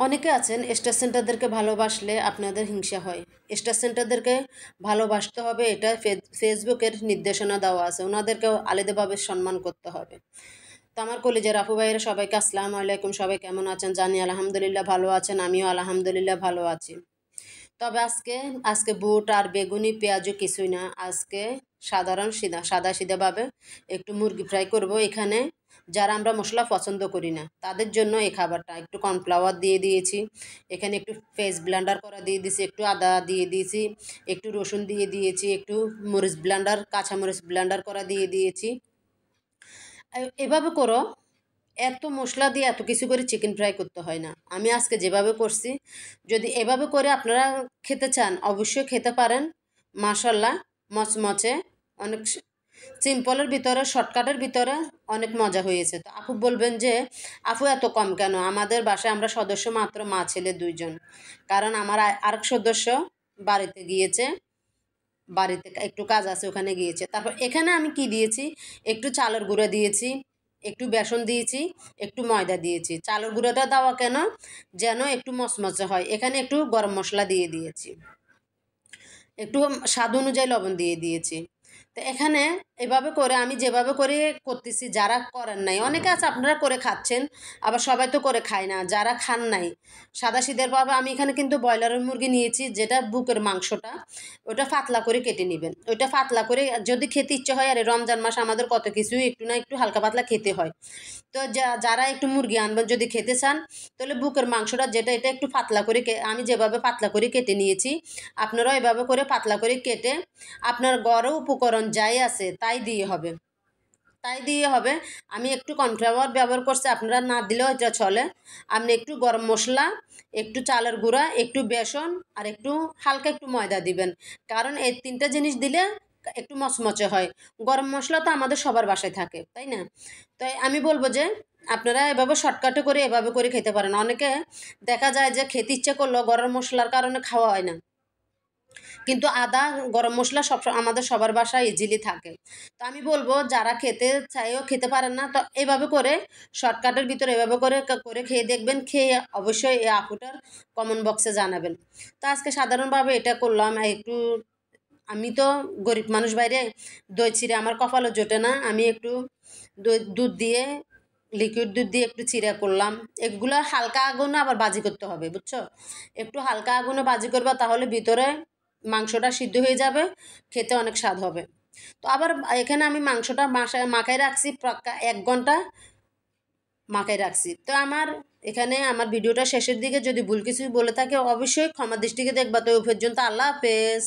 অনেকে আছেন স্টার সেন্টারদেরকে ভালোবাসলে আপনাদের হিংসা হয়। স্টার সেন্টারদেরকে ভালোবাসতে হবে, এটা ফেসবুকের নির্দেশনা দেওয়া আছে, ওনাদেরকেও আলাদাভাবে সম্মান করতে হবে। তো আমার কলিজার আপু ভাইয়েরা সবাইকে আসসালামু আলাইকুম। সবাই কেমন আছেন জানি, আলহামদুলিল্লাহ ভালো আছেন, আমিও আলহামদুলিল্লাহ ভালো আছি। তবে আজকে আজকে বুট আর বেগুনি পেঁয়াজও কিছুই না, আজকে সাধারণ সাদা সিধাভাবে একটু মুরগি ফ্রাই করব। এখানে যারা আমরা মশলা পছন্দ করি না তাদের জন্য এই খাবারটা, একটু কর্নফ্লাওয়ার দিয়ে দিয়েছি, এখানে একটু ফেস ব্লেন্ডার করা দিয়ে দিয়েছি, একটু আদা দিয়ে দিয়েছি, একটু রসুন দিয়ে দিয়েছি, একটু মরিচ ব্লেন্ডার কাঁচা মরিচ ব্লেন্ডার করা দিয়ে দিয়েছি। এভাবে করো, এত মশলা দিয়ে এত কিছু করে চিকেন ফ্রাই করতে হয় না। আমি আজকে যেভাবে করছি, যদি এভাবে করে আপনারা খেতে চান অবশ্যই খেতে পারেন। মাশাল্লাহ, মচমচে, অনেক সিম্পলের ভিতরে, শর্টকাটের ভিতরে অনেক মজা হয়েছে। তো আপু বলবেন যে আপু এত কম কেন? আমাদের বাসায় আমরা সদস্য মাত্র মা ছেলে দুইজন, কারণ আমার আরেক সদস্য বাড়িতে গিয়েছে, বাড়িতে একটু কাজ আছে ওখানে গিয়েছে। তারপর এখানে আমি কি দিয়েছি, একটু চালের গুঁড়ো দিয়েছি, একটু বেসন দিয়েছি, একটু ময়দা দিয়েছি। চালের গুঁড়োটা দেওয়া কেন, যেন একটু মচমচে হয়। এখানে একটু গরম মশলা দিয়ে দিয়েছি, একটু স্বাদ অনুযায়ী লবণ দিয়ে দিয়েছি। তো এখানে এভাবে করে আমি যেভাবে করে করতেছি, যারা করেন নাই, অনেকে আছে আপনারা করে খাচ্ছেন, আবার সবাই তো করে খায় না, যারা খান নাই সাদা সিধের পাবে। আমি এখানে কিন্তু ব্রয়লারের মুরগি নিয়েছি, যেটা বুকের মাংসটা, ওটা পাতলা করে কেটে নেবেন। ওইটা পাতলা করে যদি খেতে ইচ্ছে হয়, আর রমজান মাস আমাদের কত কিছুই একটু না একটু হালকা পাতলা খেতে হয়। তো যারা একটু মুরগি আনবেন যদি খেতে চান, তাহলে বুকের মাংসটা যেটা, এটা একটু পাতলা করে, আমি যেভাবে পাতলা করে কেটে নিয়েছি, আপনারাও এভাবে করে পাতলা করে কেটে আপনার ঘরে উপকরণ যাই আছে তাই দিয়ে হবে, তাই দিয়ে হবে। আমি একটু কর্নফ্লাওয়ার ব্যবহার করছি, আপনারা না দিলেও এটা চলে। আপনি একটু গরম মশলা, একটু চালের গুঁড়া, একটু বেসন, আর একটু হালকা একটু ময়দা দিবেন, কারণ এই তিনটা জিনিস দিলে একটু মচমচে হয়। গরম মশলা তো আমাদের সবার বাসায় থাকে, তাই না? তাই আমি বলবো যে আপনারা এভাবে শর্টকাটে করে এভাবে করে খেতে পারেন। অনেকে দেখা যায় যে খেতে ইচ্ছে করলো গরম মশলার কারণে খাওয়া হয় না, কিন্তু আদা, গরম মশলা সব আমাদের সবার বাসায় ইজিলি থাকে। তো আমি বলবো যারা খেতে চাইও খেতে পারেন না, তো এভাবে করে শর্টকাটের ভিতরে এভাবে করে করে খেয়ে দেখবেন, খেয়ে অবশ্যই এই আপুটার কমেন্ট বক্সে জানাবেন। তো আজকে সাধারণভাবে এটা করলাম একটু। আমি তো গরিব মানুষ, বাইরে দই চিড়ে আমার কপালে জোটে না, আমি একটু দুধ দিয়ে, লিকুইড দুধ দিয়ে একটু চিড়া করলাম। এগুলো হালকা আগুনে আবার বাজি করতে হবে, বুঝছো? একটু হালকা আগুনে বাজি করবা, তাহলে ভিতরে মাংসটা সিদ্ধ হয়ে যাবে, খেতে অনেক স্বাদ হবে। তো আবার এখানে আমি মাংসটা মাখায় রাখছি, পাক্কা 1 ঘন্টা মাখায় রাখছি। তো আমার এখানে আমার ভিডিওটা শেষের দিকে যদি ভুল কিছু বলে থাকে অবশ্যই ক্ষমা দৃষ্টিকে দেখবা। তো পর্যন্ত আল্লাহ হাফেজ।